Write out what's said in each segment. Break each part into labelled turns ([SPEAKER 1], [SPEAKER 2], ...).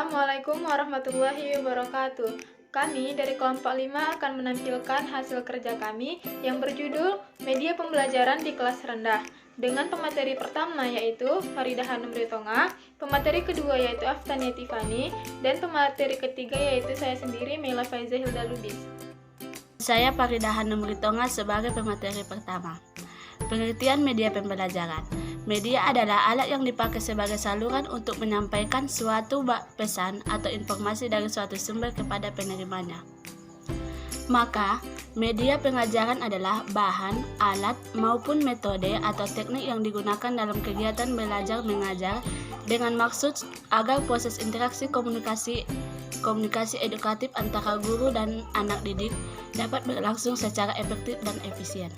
[SPEAKER 1] Assalamualaikum warahmatullahi wabarakatuh. Kami dari kelompok 5 akan menampilkan hasil kerja kami yang berjudul Media Pembelajaran di Kelas Rendah. Dengan pemateri pertama yaitu Faridah Hanum Ritonga, pemateri kedua yaitu Aftania Tiffany, dan pemateri ketiga yaitu saya sendiri Mela Faiza Hilda Lubis.
[SPEAKER 2] Saya Faridah Hanum Ritonga sebagai pemateri pertama. Pengertian media pembelajaran. Media adalah alat yang dipakai sebagai saluran untuk menyampaikan suatu pesan atau informasi dari suatu sumber kepada penerimanya. Maka, media pengajaran adalah bahan, alat, maupun metode atau teknik yang digunakan dalam kegiatan belajar mengajar dengan maksud agar proses interaksi komunikasi edukatif antara guru dan anak didik dapat berlangsung secara efektif dan efisien.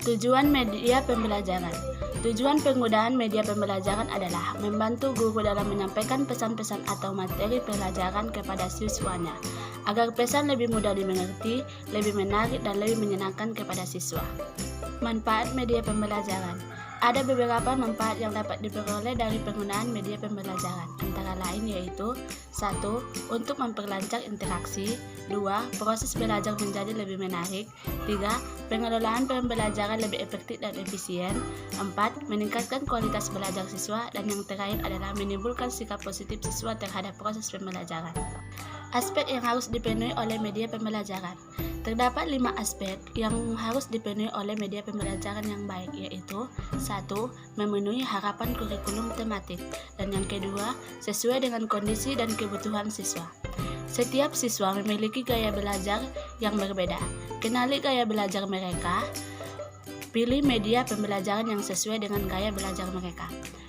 [SPEAKER 2] Tujuan media pembelajaran. Tujuan penggunaan media pembelajaran adalah membantu guru dalam menyampaikan pesan-pesan atau materi pelajaran kepada siswanya, agar pesan lebih mudah dimengerti, lebih menarik, dan lebih menyenangkan kepada siswa. Manfaat media pembelajaran. Ada beberapa manfaat yang dapat diperoleh dari penggunaan media pembelajaran, antara lain yaitu 1. Untuk memperlancar interaksi, 2. Proses belajar menjadi lebih menarik, 3. Pengelolaan pembelajaran lebih efektif dan efisien, 4. Meningkatkan kualitas belajar siswa, dan yang terakhir adalah menimbulkan sikap positif siswa terhadap proses pembelajaran. Aspek yang harus dipenuhi oleh media pembelajaran. Terdapat 5 aspek yang harus dipenuhi oleh media pembelajaran yang baik, yaitu 1. Memenuhi harapan kurikulum tematik, dan yang kedua, sesuai dengan kondisi dan kebutuhan siswa. Setiap siswa memiliki gaya belajar yang berbeda. Kenali gaya belajar mereka. Pilih media pembelajaran yang sesuai dengan gaya belajar mereka.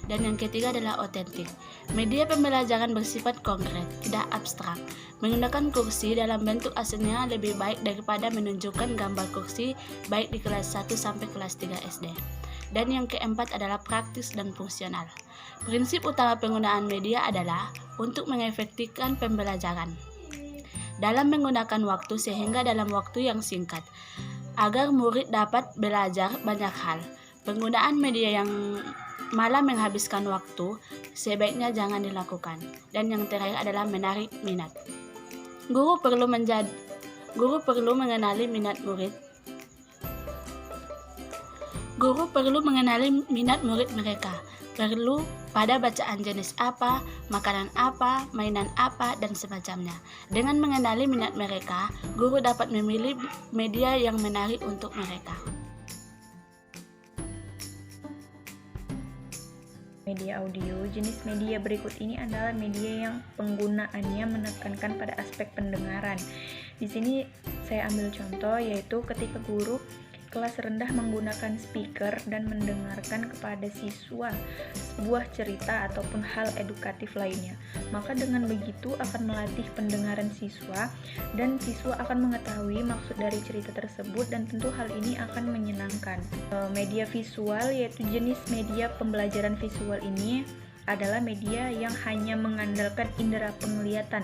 [SPEAKER 2] Dan yang ketiga adalah otentik. Media pembelajaran bersifat konkret, tidak abstrak. Menggunakan kursi dalam bentuk aslinya lebih baik daripada menunjukkan gambar kursi baik di kelas 1 sampai kelas 3 SD. Dan yang keempat adalah praktis dan fungsional. Prinsip utama penggunaan media adalah untuk mengefektifkan pembelajaran dalam menggunakan waktu sehingga dalam waktu yang singkat, agar murid dapat belajar banyak hal. Penggunaan media yang malah menghabiskan waktu sebaiknya jangan dilakukan. Dan yang terakhir adalah menarik minat. Guru perlu mengenali minat murid. Guru perlu mengenali minat murid mereka. Perlu pada bacaan jenis apa, makanan apa, mainan apa, dan semacamnya. Dengan mengenali minat mereka, guru dapat memilih media yang menarik untuk mereka.
[SPEAKER 3] Media audio, jenis media berikut ini adalah media yang penggunaannya menekankan pada aspek pendengaran. Di sini saya ambil contoh yaitu ketika guru kelas rendah menggunakan speaker dan mendengarkan kepada siswa sebuah cerita ataupun hal edukatif lainnya. Maka dengan begitu akan melatih pendengaran siswa dan siswa akan mengetahui maksud dari cerita tersebut dan tentu hal ini akan menyenangkan. Media visual yaitu jenis media pembelajaran visual ini adalah media yang hanya mengandalkan indera penglihatan.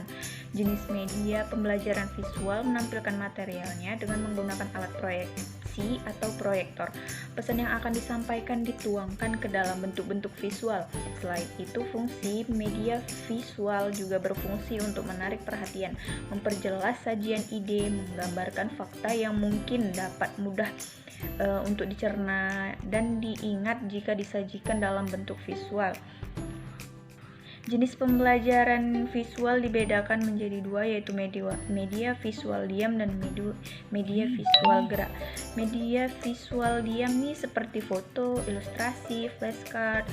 [SPEAKER 3] Jenis media pembelajaran visual menampilkan materialnya dengan menggunakan alat proyeksi atau proyektor. Pesan yang akan disampaikan dituangkan ke dalam bentuk-bentuk visual. Selain itu, fungsi media visual juga berfungsi untuk menarik perhatian, memperjelas sajian ide, menggambarkan fakta yang mungkin dapat mudah untuk dicerna dan diingat jika disajikan dalam bentuk visual. Jenis pembelajaran visual dibedakan menjadi dua, yaitu media visual diam dan media visual gerak. Media visual diam ini seperti foto, ilustrasi, flashcard,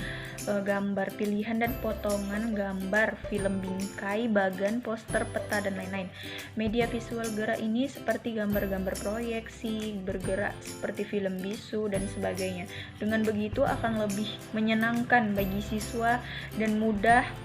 [SPEAKER 3] gambar pilihan dan potongan gambar, film bingkai, bagan, poster, peta, dan lain-lain. Media visual gerak ini seperti gambar-gambar proyeksi, bergerak seperti film bisu, dan sebagainya. Dengan begitu akan lebih menyenangkan bagi siswa dan memudahkan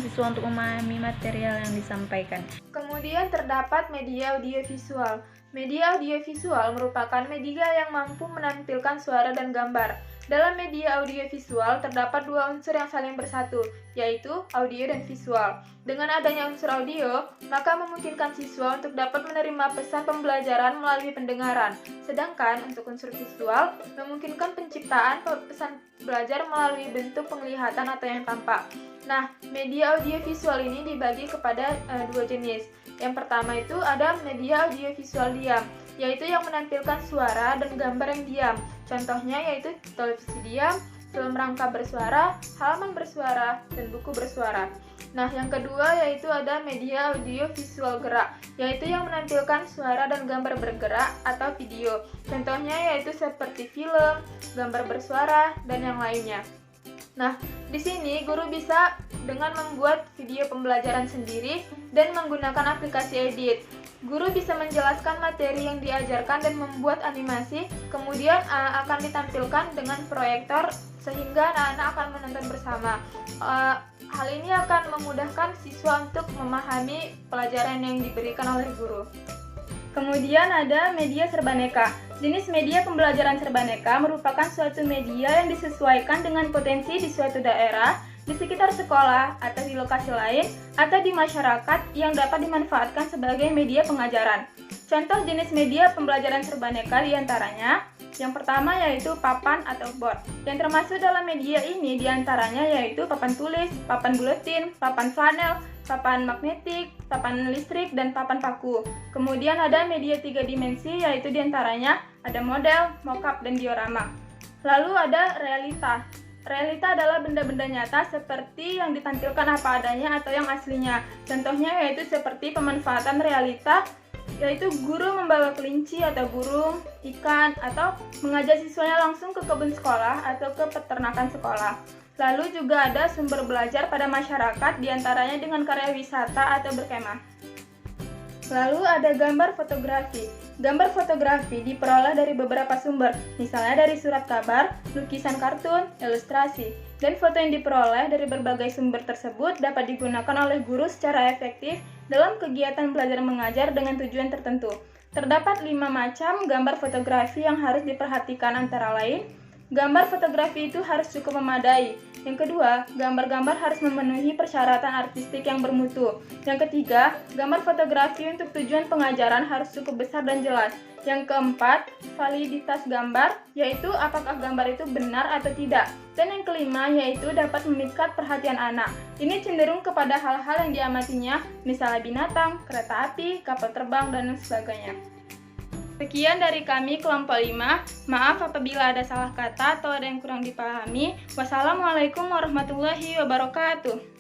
[SPEAKER 3] siswa untuk memahami material yang disampaikan.
[SPEAKER 1] Kemudian terdapat media audiovisual. Media audiovisual merupakan media yang mampu menampilkan suara dan gambar. Dalam media audiovisual terdapat dua unsur yang saling bersatu, yaitu audio dan visual. Dengan adanya unsur audio, maka memungkinkan siswa untuk dapat menerima pesan pembelajaran melalui pendengaran. Sedangkan untuk unsur visual, memungkinkan penciptaan pesan belajar melalui bentuk penglihatan atau yang tampak. Nah, media audiovisual ini dibagi kepada dua jenis. Yang pertama itu ada media audiovisual diam, yaitu yang menampilkan suara dan gambar yang diam. Contohnya yaitu televisi diam, film rangka bersuara, halaman bersuara, dan buku bersuara. Nah, yang kedua yaitu ada media audiovisual gerak, yaitu yang menampilkan suara dan gambar bergerak atau video. Contohnya yaitu seperti film, gambar bersuara, dan yang lainnya. Nah, di sini guru bisa dengan membuat video pembelajaran sendiri dan menggunakan aplikasi edit. Guru bisa menjelaskan materi yang diajarkan dan membuat animasi, kemudian akan ditampilkan dengan proyektor sehingga anak-anak akan menonton bersama. Hal ini akan memudahkan siswa untuk memahami pelajaran yang diberikan oleh guru. Kemudian ada media serbaneka. Jenis media pembelajaran serbaneka merupakan suatu media yang disesuaikan dengan potensi di suatu daerah, di sekitar sekolah, atau di lokasi lain, atau di masyarakat yang dapat dimanfaatkan sebagai media pengajaran. Contoh jenis media pembelajaran serbaneka diantaranya, yang pertama yaitu papan atau board. Yang termasuk dalam media ini diantaranya yaitu papan tulis, papan buletin, papan flanel, papan magnetik, papan listrik, dan papan paku. Kemudian ada media 3 dimensi yaitu diantaranya ada model, mockup, dan diorama. Lalu ada realita. Realita adalah benda-benda nyata seperti yang ditampilkan apa adanya atau yang aslinya. Contohnya yaitu seperti pemanfaatan realita, yaitu guru membawa kelinci atau burung, ikan, atau mengajak siswanya langsung ke kebun sekolah atau ke peternakan sekolah. Lalu juga ada sumber belajar pada masyarakat diantaranya dengan karya wisata atau berkemah. Lalu ada gambar fotografi. Gambar fotografi diperoleh dari beberapa sumber, misalnya dari surat kabar, lukisan kartun, ilustrasi. Dan foto yang diperoleh dari berbagai sumber tersebut dapat digunakan oleh guru secara efektif dalam kegiatan belajar mengajar dengan tujuan tertentu. Terdapat 5 macam gambar fotografi yang harus diperhatikan, antara lain, gambar fotografi itu harus cukup memadai. Yang kedua, gambar-gambar harus memenuhi persyaratan artistik yang bermutu. Yang ketiga, gambar fotografi untuk tujuan pengajaran harus cukup besar dan jelas. Yang keempat, validitas gambar, yaitu apakah gambar itu benar atau tidak. Dan yang kelima, yaitu dapat memikat perhatian anak. Ini cenderung kepada hal-hal yang diamatinya, misalnya binatang, kereta api, kapal terbang, dan sebagainya. Sekian dari kami kelompok 5. Maaf apabila ada salah kata atau ada yang kurang dipahami. Wassalamualaikum warahmatullahi wabarakatuh.